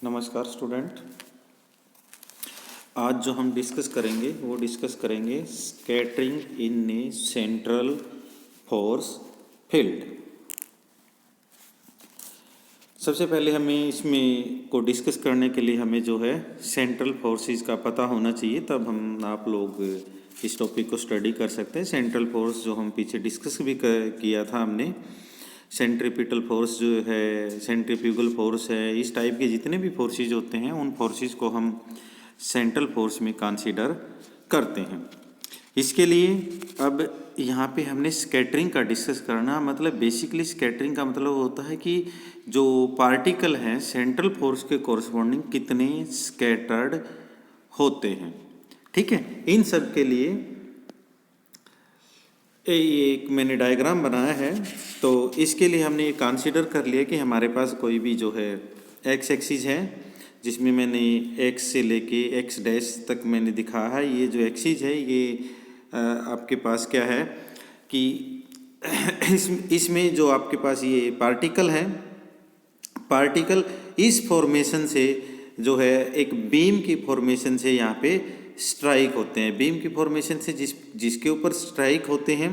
नमस्कार स्टूडेंट। आज जो हम डिस्कस करेंगे वो स्कैटरिंग इन ए सेंट्रल फोर्स फील्ड। सबसे पहले हमें इसमें को डिस्कस करने के लिए हमें जो है सेंट्रल फोर्सेस का पता होना चाहिए, तब हम आप लोग इस टॉपिक को स्टडी कर सकते हैं। सेंट्रल फोर्स जो हम पीछे डिस्कस भी किया था हमने, सेंट्रीपिटल फोर्स जो है, सेंट्रीफ्यूगल फोर्स है, इस टाइप के जितने भी फोर्सेज होते हैं उन फोर्सेज को हम सेंट्रल फोर्स में कंसीडर करते हैं। इसके लिए अब यहाँ पे हमने स्कैटरिंग का डिस्कस करना, मतलब बेसिकली स्कैटरिंग का मतलब होता है कि जो पार्टिकल हैं सेंट्रल फोर्स के कोरस्पॉन्डिंग कितने स्कैटर्ड होते हैं। ठीक है, इन सब के लिए ये एक मैंने डायग्राम बनाया है। तो इसके लिए हमने ये कंसीडर कर लिया कि हमारे पास कोई भी जो है एक्स एक्सिस है, जिसमें मैंने एक्स से लेके एक्स डैश तक मैंने दिखाया है। ये जो एक्सिस है ये आपके पास क्या है कि इसमें जो आपके पास ये पार्टिकल है, पार्टिकल इस फॉर्मेशन से जो है एक बीम की फॉर्मेशन से यहाँ पे स्ट्राइक होते हैं, बीम की फॉर्मेशन से जिसके ऊपर स्ट्राइक होते हैं।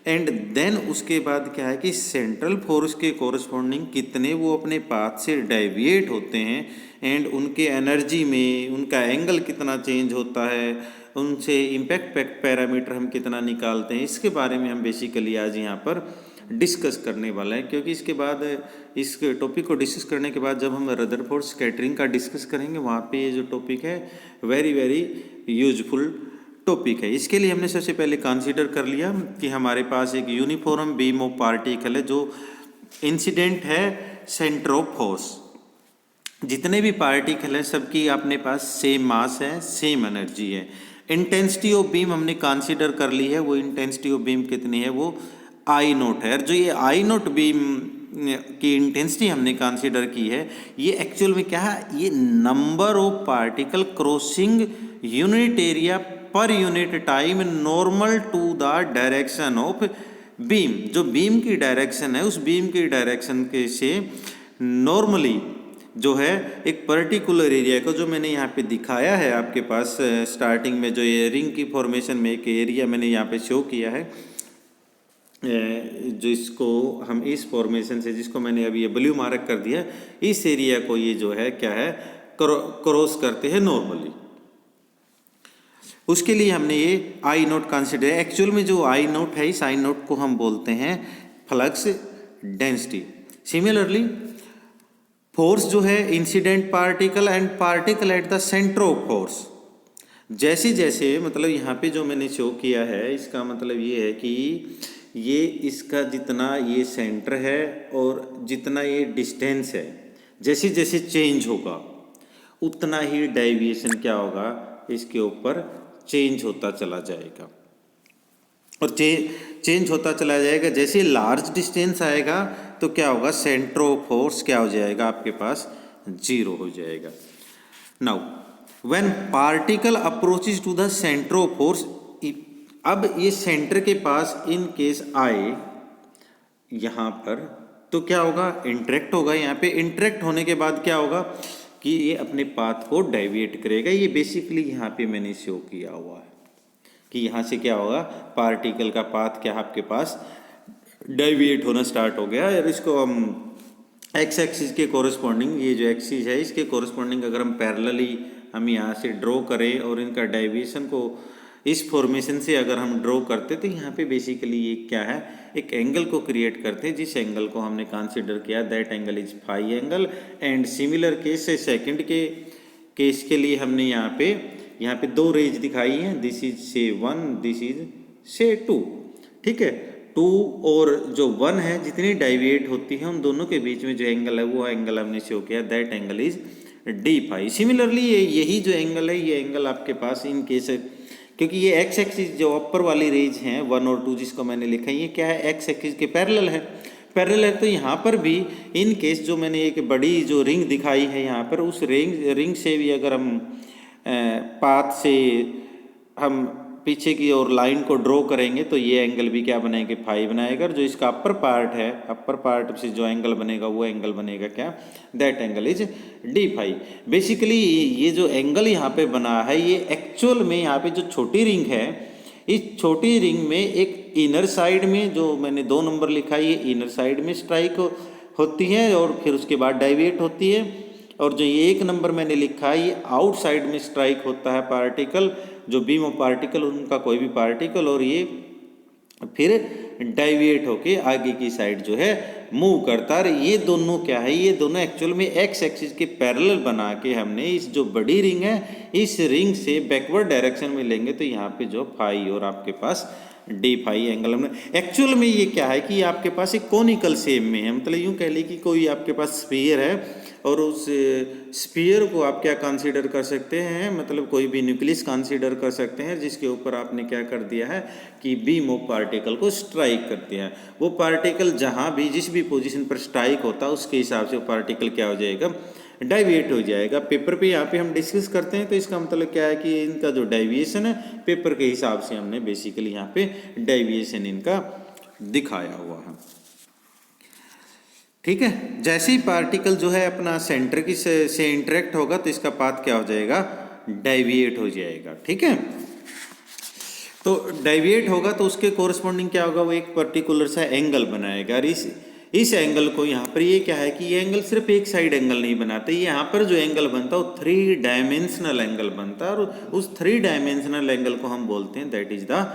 एंड देन उसके बाद क्या है कि सेंट्रल फोर्स के कोरस्पॉन्डिंग कितने वो अपने पाथ से डेविएट होते हैं, एंड उनके एनर्जी में उनका एंगल कितना चेंज होता है, उनसे इम्पैक्ट पैरामीटर हम कितना निकालते हैं, इसके बारे में हम बेसिकली आज यहाँ पर डिस्कस करने वाला है। क्योंकि इसके बाद इस टॉपिक को डिस्कस करने के बाद जब हम रदरफोर्ड स्कैटरिंग का डिस्कस करेंगे, वहाँ पे ये जो टॉपिक है वेरी यूजफुल टॉपिक है। इसके लिए हमने सबसे पहले कंसीडर कर लिया कि हमारे पास एक यूनिफॉर्म बीम ऑफ पार्टिकल है जो इंसिडेंट है सेंटर ऑफ फोर्स। जितने भी पार्टिकल हैं सबकी अपने पास सेम मास है, सेम एनर्जी है। इंटेंसिटी ऑफ बीम हमने कंसीडर कर ली है, वो इंटेंसिटी ऑफ बीम कितनी है, वो आई नोट है। जो ये आई नोट बीम की इंटेंसिटी हमने कंसीडर की है, ये एक्चुअल में क्या है, ये number of particle crossing unit area पर unit time normal to the direction of beam. जो बीम की डायरेक्शन है, उस बीम की डायरेक्शन के से नॉर्मली जो है एक पर्टिकुलर एरिया को, जो मैंने यहाँ पे दिखाया है आपके पास स्टार्टिंग में, जो ये रिंग की फॉर्मेशन में एक एरिया मैंने यहाँ पे शो किया है, जो इसको हम इस फॉर्मेशन से, जिसको मैंने अभी ये ब्लू मार्क कर दिया, इस एरिया को ये जो है क्या है क्रॉस करते हैं नॉर्मली। उसके लिए हमने ये आई नोट कंसिडर। एक्चुअल में जो आई नोट है, इस आई नोट को हम बोलते हैं फ्लक्स डेंसिटी। सिमिलरली फोर्स जो है incident particle and particle at the centre of force, जैसे जैसे मतलब यहाँ पे जो मैंने शो किया है, इसका मतलब ये है कि ये इसका जितना ये सेंटर है और जितना ये डिस्टेंस है, जैसे जैसे चेंज होगा उतना ही डेविएशन क्या होगा, इसके ऊपर चेंज होता चला जाएगा। और चेंज होता चला जाएगा। जैसे लार्ज डिस्टेंस आएगा तो क्या होगा, सेंटर ऑफ फोर्स क्या हो जाएगा आपके पास, जीरो हो जाएगा। Now when particle approaches to the centre of force, अब ये सेंटर के पास इन केस आए यहाँ पर, तो क्या होगा, इंटरेक्ट होगा। यहाँ पे इंटरेक्ट होने के बाद क्या होगा कि ये अपने पाथ को डेविएट करेगा। ये बेसिकली यहाँ पे मैंने शो किया हुआ है कि यहाँ से क्या होगा, पार्टिकल का पाथ क्या आपके पास डेविएट होना स्टार्ट हो गया। और इसको हम एक्स एक्सिस के कोरस्पॉन्डिंग, ये जो एक्सिस है इसके कोरस्पॉन्डिंग अगर हम पैरेलली हम यहाँ से ड्रॉ करें और इनका डेविएशन को इस फॉर्मेशन से अगर हम ड्रॉ करते, तो यहाँ पे बेसिकली ये क्या है, एक एंगल को क्रिएट करते हैं, जिस एंगल को हमने कंसीडर किया that angle is phi angle. And similar case से सेकंड के केस के लिए हमने यहाँ पे दो रेज दिखाई हैं, दिस इज से 1, दिस इज से 2। ठीक है, 2 और जो 1 है जितनी डेविएट होती है उन दोनों के बीच में जो एंगल है वो एंगल हमने शो किया, that angle is d phi. Similarly यही जो एंगल है, ये एंगल आपके पास इन केस, क्योंकि ये एक्स एक्सिस जो अपर वाली रेज हैं 1 और 2 जिसको मैंने लिखा है, ये क्या है, एक्स एक्सिस के पैरेलल है। तो यहाँ पर भी इन केस जो मैंने एक बड़ी जो रिंग दिखाई है यहाँ पर, उस रिंग से भी अगर हम पाथ से हम पीछे की ओर लाइन को ड्रॉ करेंगे तो ये एंगल भी क्या बनाएंगे, फाई बनाएगा। और जो इसका अपर पार्ट है, अपर पार्ट से जो एंगल बनेगा वो एंगल बनेगा क्या, that angle is d phi. Basically ये जो एंगल यहाँ पे बना है ये एक्चुअल में यहाँ पे जो छोटी रिंग है, इस छोटी रिंग में एक इनर साइड में जो मैंने 2 नंबर लिखा है, ये इनर साइड में स्ट्राइक होती है और फिर उसके बाद डाइविएट होती है। और जो ये 1 नंबर मैंने लिखा है ये आउटसाइड में स्ट्राइक होता है पार्टिकल, जो बीम ऑफ पार्टिकल उनका कोई भी पार्टिकल, और ये फिर डाइविएट होके आगे की साइड जो है मूव करता है। ये दोनों क्या है, ये दोनों एक्चुअल में एक्स एक्सिस के पैरेलल बना के हमने इस जो बड़ी रिंग है, इस रिंग से बैकवर्ड डायरेक्शन में लेंगे तो यहाँ पे जो फाई और आपके पास डी फाई एंगल हमने एक्चुअल में ये क्या है कि आपके पास एक कोनिकल शेप में है। मतलब यूँ कह ली कि कोई आपके पास स्फीयर है और उस स्फीयर को आप क्या कंसीडर कर सकते हैं, मतलब कोई भी न्यूक्लियस कंसीडर कर सकते हैं जिसके ऊपर आपने क्या कर दिया है कि बीम ऑफ पार्टिकल को स्ट्राइक कर दिया है। वो पार्टिकल जहाँ भी जिस भी पोजीशन पर स्ट्राइक होता है उसके हिसाब से वो पार्टिकल क्या हो जाएगा, डाइविएट हो जाएगा। पेपर पे यहाँ पे हम डिस्कस करते हैं तो इसका मतलब क्या है कि इनका जो डाइविएशन है पेपर के हिसाब से हमने बेसिकली यहाँ पे डाइविएशन इनका दिखाया हुआ है। ठीक है, जैसे ही पार्टिकल जो है अपना सेंटर की से इंटरेक्ट होगा तो इसका पाथ क्या हो जाएगा, डाइविएट हो जाएगा। ठीक है, तो डाइविएट होगा तो उसके कोरस्पॉन्डिंग क्या होगा, वो एक पर्टिकुलर सा एंगल बनाएगा। और इस एंगल को यहाँ पर ये क्या है कि ये एंगल सिर्फ एक साइड एंगल नहीं बनाते, यहाँ पर जो एंगल बनता है वो 3 डायमेंशनल एंगल बनता है। और उस 3 डायमेंशनल एंगल को हम बोलते हैं that is the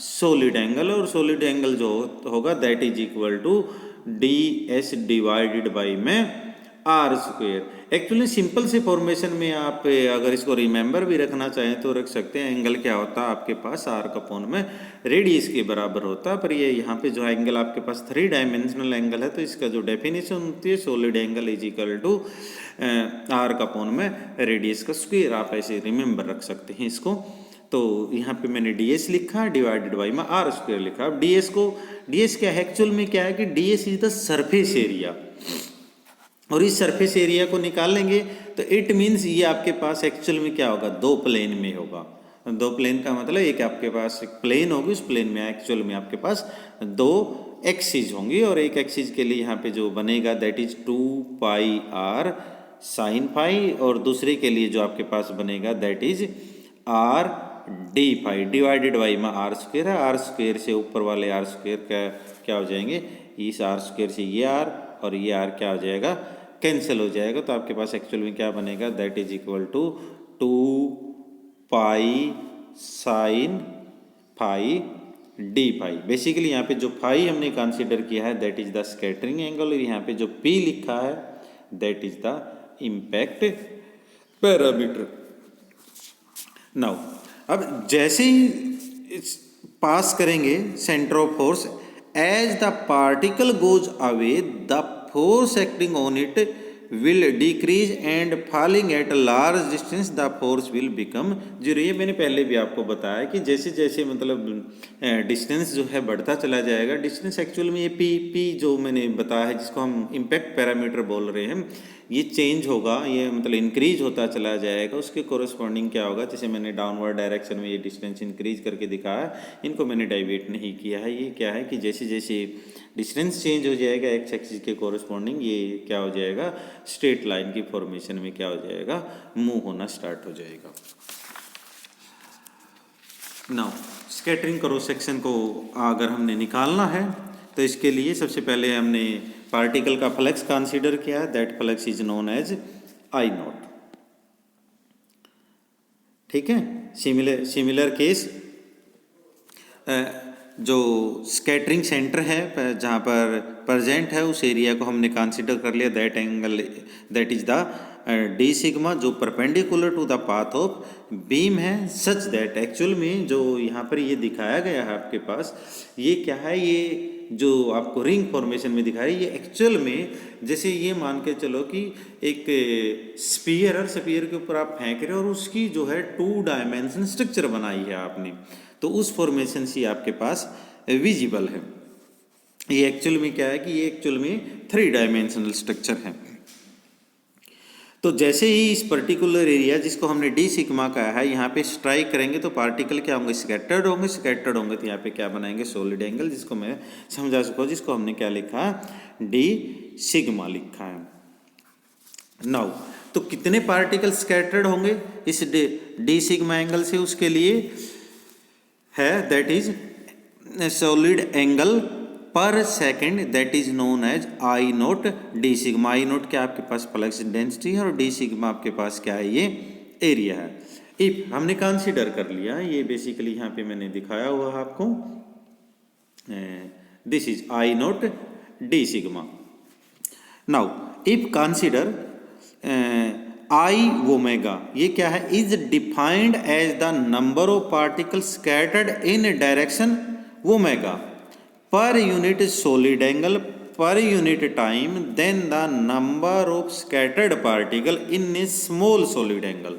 solid angle. और सॉलिड एंगल जो होगा that is equal to d s divided by में आर स्क्वेयर। एक्चुअली सिंपल से फॉर्मेशन में आप अगर इसको रिमेंबर भी रखना चाहें तो रख सकते हैं। एंगल क्या होता है आपके पास आर का कोण में रेडियस के बराबर होता है, पर ये यहाँ पे जो एंगल आपके पास 3 डायमेंशनल एंगल है तो इसका जो डेफिनेशन होती है solid angle is equal to R का कोण में रेडियस का स्क्वेयर। आप ऐसे रिमेंबर रख सकते हैं इसको। तो यहाँ पे मैंने ds लिखा, डिवाइडेड बाई में आर स्क्वेयर लिखा। अब ds क्या है, एक्चुअल में क्या है कि ds is the surface area, और इस सरफेस एरिया को निकाल लेंगे तो इट मीन्स ये आपके पास एक्चुअल में क्या होगा, 2 प्लेन में होगा। 2 प्लेन का मतलब एक आपके पास एक प्लेन होगी, उस प्लेन में एक्चुअल में आपके पास 2 एक्सिस होंगी। और एक एक्सिस के लिए यहाँ पे जो बनेगा that is 2 pi R sine phi, और दूसरे के लिए जो आपके पास बनेगा that is R d phi divided by में आर स्क्वेयर है। आर स्क्वेयर से ऊपर वाले आर स्क्वेयर क्या हो जाएंगे, इस आर स्क्वेयर से ये आर और ये आर क्या हो जाएगा, कैंसिल हो जाएगा। तो आपके पास एक्चुअल में क्या बनेगा that is equal to 2 pi sine phi D phi. Basically यहाँ पे जो फाई हमने कंसीडर किया है that is the scattering angle, और यहाँ पे जो पी लिखा है that is the impact parameter. Now अब जैसे ही पास करेंगे centre of force, as the particle goes away the force acting on it will decrease and falling at a large distance the force will become zero। ये मैंने पहले भी आपको बताया कि जैसे जैसे मतलब डिस्टेंस जो है बढ़ता चला जाएगा, डिस्टेंस एक्चुअल में ये पी जो मैंने बताया है जिसको हम इम्पैक्ट पैरामीटर बोल रहे हैं, ये चेंज होगा, ये मतलब इंक्रीज होता चला जाएगा। उसके कोरस्पॉन्डिंग क्या होगा, जैसे मैंने डाउनवर्ड डायरेक्शन में ये डिस्टेंस इंक्रीज करके दिखाया, इनको मैंने डाइवेट नहीं किया है। ये क्या है कि जैसे जैसे डिस्टेंस चेंज हो जाएगा एक्स एक्सिस के कोरस्पॉन्डिंग, ये क्या हो जाएगा स्ट्रेट लाइन की फॉर्मेशन में क्या हो जाएगा, मूव होना स्टार्ट हो जाएगा। नाउ स्कैटरिंग क्रॉस सेक्शन को अगर हमने निकालना है तो इसके लिए सबसे पहले हमने पार्टिकल का फ्लक्स कंसीडर किया है, that flux is known as I nought. ठीक है, सिमिलर केस जो स्कैटरिंग सेंटर है जहाँ पर प्रेजेंट है उस एरिया को हमने कंसीडर कर लिया, that angle that is the D sigma जो perpendicular to the path of beam है, सच दैट एक्चुअल में जो यहाँ पर ये दिखाया गया है आपके पास, ये क्या है, ये जो आपको रिंग फॉर्मेशन में दिखा रही है, ये एक्चुअल में जैसे ये मान के चलो कि एक स्फीयर है, स्फीयर के ऊपर आप फेंक रहे हो और उसकी जो है 2 डायमेंशन स्ट्रक्चर बनाई है आपने, तो उस फॉर्मेशन से आपके पास विजिबल है। ये एक्चुअल में क्या है कि ये एक्चुअल में 3 डायमेंशनल स्ट्रक्चर है। तो जैसे ही इस पर्टिकुलर एरिया जिसको हमने डी सिग्मा कहा है यहाँ पे स्ट्राइक करेंगे तो पार्टिकल क्या होंगे, स्कैटर्ड होंगे तो यहाँ पे क्या बनाएंगे, सॉलिड एंगल, जिसको मैं समझा सकूँ, जिसको हमने क्या लिखा, डी सिग्मा लिखा है। नाउ तो कितने पार्टिकल स्कैटर्ड होंगे इस डी सिग्मा एंगल से, उसके लिए है that is solid angle per second, that is known as I note D sigma. I nought क्या आपके पास फ्लक्स डेंसिटी है और डी सिग्मा आपके पास क्या है, ये एरिया है। इफ हमने कंसीडर कर लिया, ये बेसिकली यहाँ पे मैंने दिखाया हुआ है आपको, this is I note D sigma. Now if consider I omega, ये क्या है, is defined as the number of particle scattered in direction omega per unit solid angle per unit time, then the number of scattered particle in a small solid angle,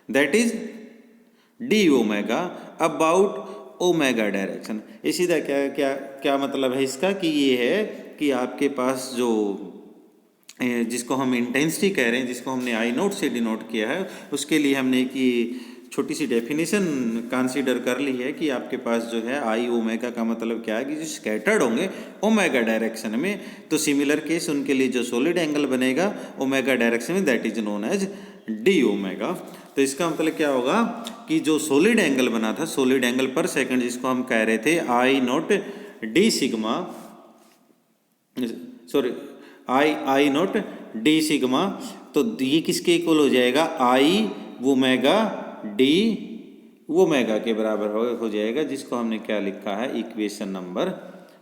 that is d omega about omega direction। इसी का क्या क्या क्या मतलब है इसका, कि ये है कि आपके पास जो जिसको हम इंटेंसिटी कह रहे हैं, जिसको हमने आई नोट से डिनोट किया है, उसके लिए हमने एक छोटी सी डेफिनेशन कंसीडर कर ली है कि आपके पास जो है आई ओमेगा का मतलब क्या है कि जो स्कैटर्ड होंगे ओमेगा डायरेक्शन में, तो सिमिलर केस उनके लिए जो सॉलिड एंगल बनेगा ओमेगा डायरेक्शन में, that is known as d omega. तो इसका मतलब क्या होगा कि जो सॉलिड एंगल बना था, सॉलिड एंगल पर सेकंड, जिसको हम कह रहे थे I note D sigma, sorry I note D sigma, तो ये किसके इक्वल हो जाएगा, आई ओमेगा डी ओमेगा के बराबर हो जाएगा, जिसको हमने क्या लिखा है, इक्वेशन नंबर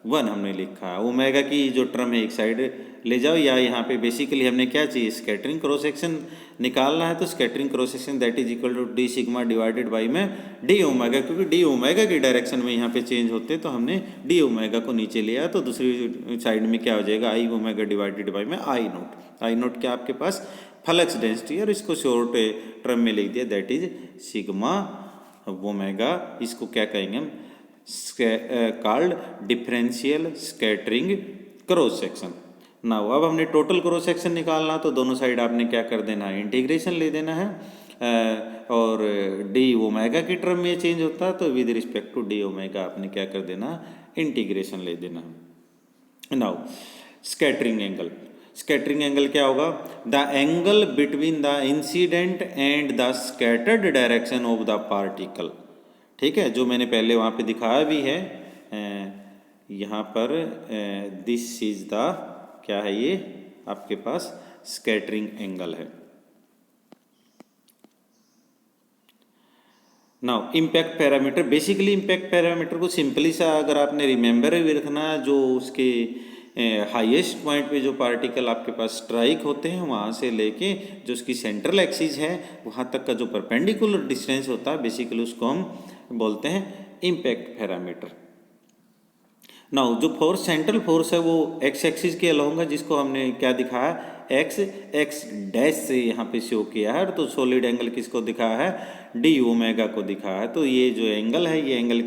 1 हमने लिखा है। ओमेगा की जो टर्म है एक साइड ले जाओ, या यहाँ पे बेसिकली हमने क्या चाहिए, स्कैटरिंग क्रॉस सेक्शन निकालना है, तो scattering cross section that is equal to d sigma divided by में डी ओमेगा, क्योंकि डी ओमेगा की डायरेक्शन में यहाँ पे चेंज होते तो हमने डी ओमेगा को नीचे लिया, तो दूसरी साइड में क्या हो जाएगा, आई ओमेगा डिवाइडेड बाई में आई नोट। आई नोट क्या आपके पास फ्लक्स डेंसिटी, और इसको शॉर्ट टर्म में लिख दिया, दैट इज सिग्मा ओमेगा। इसको क्या कहेंगे हम, called differential scattering cross section. ना अब हमने टोटल क्रॉस सेक्शन निकालना, तो दोनों साइड आपने क्या कर देना है, इंटीग्रेशन ले देना है, और डी ओमेगा की टर्म में चेंज होता है, तो with respect to d omega आपने क्या कर देना, इंटीग्रेशन ले देना। Now scattering angle, scattering angle क्या होगा, the angle between the incident and the scattered direction of the particle. ठीक है, जो मैंने पहले वहाँ पे दिखाया भी है, यहाँ पर दिस इज द क्या है, ये आपके पास स्कैटरिंग एंगल है। Now impact parameter, basically impact parameter को सिंपली सा अगर आपने रिमेंबर भी रखना, जो उसके हाईएस्ट पॉइंट पे जो पार्टिकल आपके पास स्ट्राइक होते हैं, वहाँ से लेके जो उसकी सेंट्रल एक्सिस है वहाँ तक का जो परपेंडिकुलर डिस्टेंस होता है, बेसिकली उसको हम बोलते हैं इम्पैक्ट पैरामीटर। नाउ जो फोर्स, सेंट्रल फोर्स है वो एक्स एक्सिस के अलोंग है, जिसको हमने क्या दिखाया, एक्स डैश से यहाँ पे शो किया है, तो सॉलिड एंगल किसको दिखाया है, डी ओमेगा को दिखाया है। तो ये जो एंगल है, ये एंगल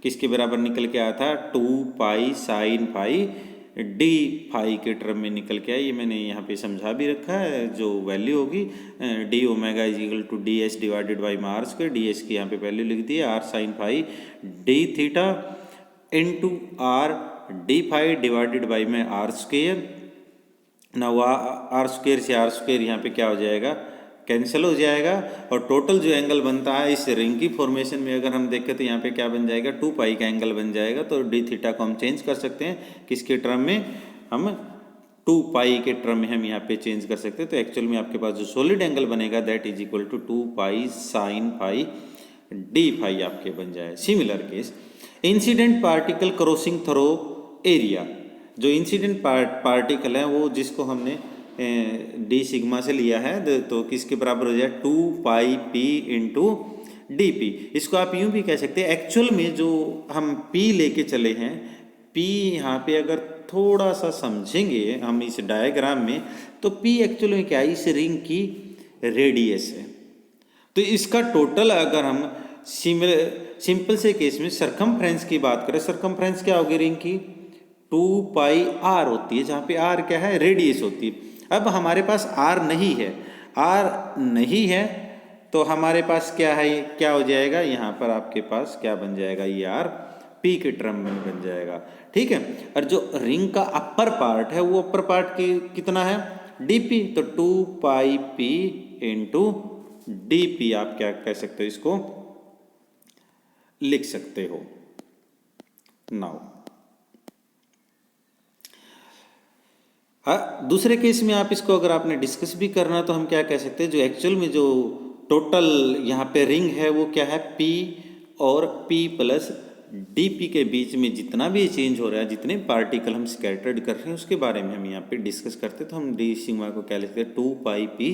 किसके बराबर निकल के आया था, 2 pi sine phi D phi के टर्म में निकल के आया। ये मैंने यहाँ पे समझा भी रखा है, जो वैल्यू होगी d omega is equal to d s divided by में आर स्क्वायर, डी एस की यहाँ पे वैल्यू लिख दी है, r sine phi d theta into r d phi divided by में आर स्क्वेयर। ना आर स्क्वेयर से आर स्क्वेयर यहाँ पे क्या हो जाएगा, कैंसिल हो जाएगा, और टोटल जो एंगल बनता है इस रिंग की फॉर्मेशन में अगर हम देखें तो यहाँ पे क्या बन जाएगा, 2 पाई का एंगल बन जाएगा। तो डी थीटा को हम चेंज कर सकते हैं किसके टर्म में, हम 2 पाई के टर्म में हम यहाँ पे चेंज कर सकते हैं। तो एक्चुअल में आपके पास जो सॉलिड एंगल बनेगा that is equal to 2 pi sine phi D phi आपके बन जाए। Similar case incident particle crossing through area, जो इंसिडेंट पार्टिकल है वो जिसको हमने डी सिग्मा से लिया है, तो किसके बराबर हो जाए, 2 pi P into D P. इसको आप यूँ भी कह सकते हैं, एक्चुअल में जो हम पी लेके चले हैं, पी यहाँ पे अगर थोड़ा सा समझेंगे हम इस डायग्राम में, तो पी एक्चुअल में क्या है, इस रिंग की रेडियस है। तो इसका टोटल अगर हम सिंपल से केस में सरकमफ्रेंस की बात करें, सरकमफ्रेंस क्या होगी रिंग की, 2 पाई आर होती है, जहाँ पे आर क्या है, रेडियस होती है। अब हमारे पास आर नहीं है, आर नहीं है तो हमारे पास क्या है, क्या हो जाएगा, यहाँ पर आपके पास क्या बन जाएगा, ये आर पी के टर्म में बन जाएगा। ठीक है, और जो रिंग का अपर पार्ट है वो अपर पार्ट की कितना है, डीपी, तो 2 पाई पी इंटू डीपी आप क्या कह सकते हो, इसको लिख सकते हो। नाउ हाँ, दूसरे केस में आप इसको अगर आपने डिस्कस भी करना तो हम क्या कह सकते हैं, जो एक्चुअल में जो टोटल यहाँ पे रिंग है वो क्या है, P और P प्लस DP के बीच में जितना भी चेंज हो रहा है, जितने पार्टिकल हम स्कैटर्ड कर रहे हैं उसके बारे में हम यहाँ पे डिस्कस करते हैं। तो हम डी सिग्मा को क्या लिखते हैं, 2 पाई पी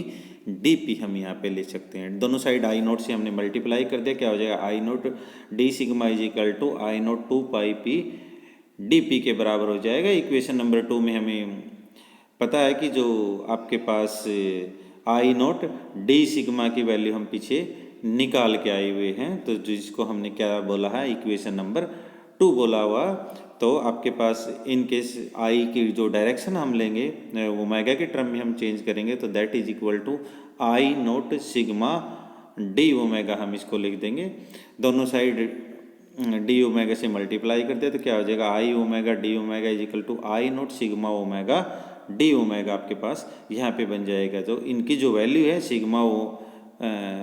DP हम यहाँ पे ले सकते हैं। दोनों साइड आई नोट से हमने मल्टीप्लाई कर दिया, क्या हो जाएगा, I note D sigma is equal to I naught 2 pi P DP के बराबर हो जाएगा। इक्वेशन नंबर 2 में हमें पता है कि जो आपके पास आई नोट डी सिग्मा की वैल्यू हम पीछे निकाल के आए हुए हैं, तो जिसको हमने क्या बोला है, इक्वेशन नंबर 2 बोला हुआ। तो आपके पास इन केस आई की जो डायरेक्शन हम लेंगे ओमेगा के टर्म में हम चेंज करेंगे, तो that is equal to I naught sigma D omega, हम इसको लिख देंगे। दोनों साइड डी ओमेगा से मल्टीप्लाई करते हैं तो क्या हो जाएगा, I omega D omega is equal to I naught sigma omega D omega आपके पास यहाँ पे बन जाएगा। तो इनकी जो वैल्यू है सिग्मा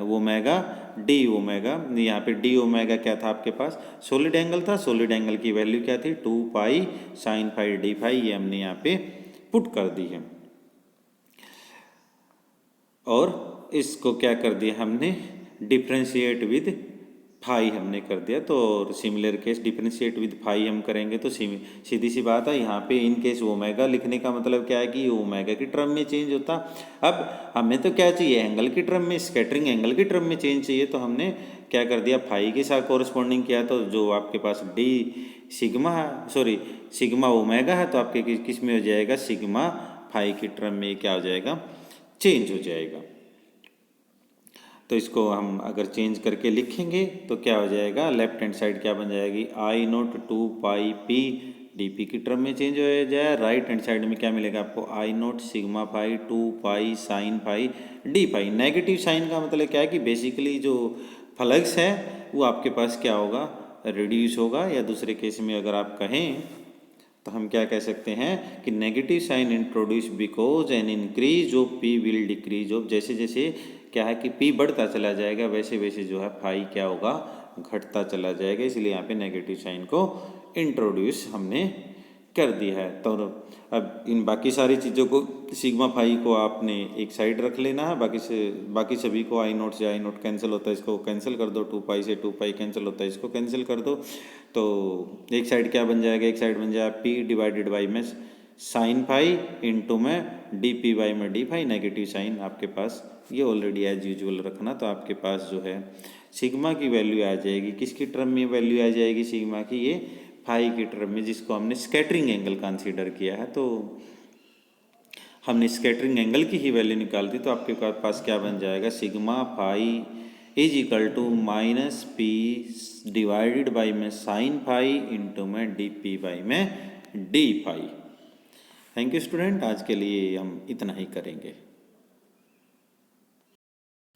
ओमेगा डी ओमेगा, यहाँ पे डी ओमेगा क्या था आपके पास, सॉलिड एंगल था, सॉलिड एंगल की वैल्यू क्या थी, 2 pi sine phi D phi, ये हमने यहाँ पे पुट कर दी है। और इसको क्या कर दिया हमने, डिफ्रेंशिएट विद फाई हमने कर दिया। तो similar case differentiate with phi हम करेंगे तो सीधी सी बात है, यहाँ पे इन केस ओमेगा लिखने का मतलब क्या है कि ओमेगा की टर्म में चेंज होता। अब हमें तो क्या चाहिए, एंगल की टर्म में, स्कैटरिंग एंगल की टर्म में चेंज चाहिए, तो हमने क्या कर दिया, फाई के साथ कोरस्पॉन्डिंग किया। तो जो आपके पास D sigma sorry sigma omega है तो आपके किस में हो जाएगा, सिग्मा फाई की टर्म में क्या हो जाएगा, चेंज हो जाएगा। तो इसको हम अगर चेंज करके लिखेंगे तो क्या हो जाएगा, लेफ्ट हैंड साइड क्या बन जाएगी, I naught 2 pi P DP की टर्म में चेंज हो जाए। राइट हैंड साइड में क्या मिलेगा आपको, I naught sigma phi 2 pi sine phi D phi. Negative sign का मतलब क्या है कि बेसिकली जो फ्लक्स है वो आपके पास क्या होगा, रिड्यूस होगा, या दूसरे केस में अगर आप कहें तो हम क्या कह सकते हैं कि negative sign introduce because an increase of p will decrease of, जैसे जैसे क्या है कि पी बढ़ता चला जाएगा वैसे वैसे जो है फाई क्या होगा, घटता चला जाएगा, इसलिए यहाँ पे नेगेटिव साइन को इंट्रोड्यूस हमने कर दिया है। तो अब इन बाकी सारी चीज़ों को, सिग्मा फाई को आपने एक साइड रख लेना है, बाकी सभी को आई नोट से आई नोट कैंसिल होता है, इसको कैंसिल कर दो, 2 पाई से 2 पाई कैंसिल होता है, इसको कैंसिल कर दो। तो एक साइड क्या बन जाएगा, एक साइड बन जाएगा पी डिवाइडेड बाई में साइन फाई इंटू में डी पी बाई में डी फाई, नेगेटिव साइन आपके पास ये ऑलरेडी एज यूजुअल रखना। तो आपके पास जो है सिग्मा की वैल्यू आ जाएगी, किसकी टर्म में वैल्यू आ जाएगी सिग्मा की, ये फाई की टर्म में, जिसको हमने स्कैटरिंग एंगल कंसीडर किया है। तो हमने स्कैटरिंग एंगल की ही वैल्यू निकाल दी, तो आपके पास क्या बन जाएगा, sigma phi is equal to minus p divided by में साइन फाई इंटू में डी पी बाई में d phi. Thank you student, आज के लिए हम इतना ही करेंगे।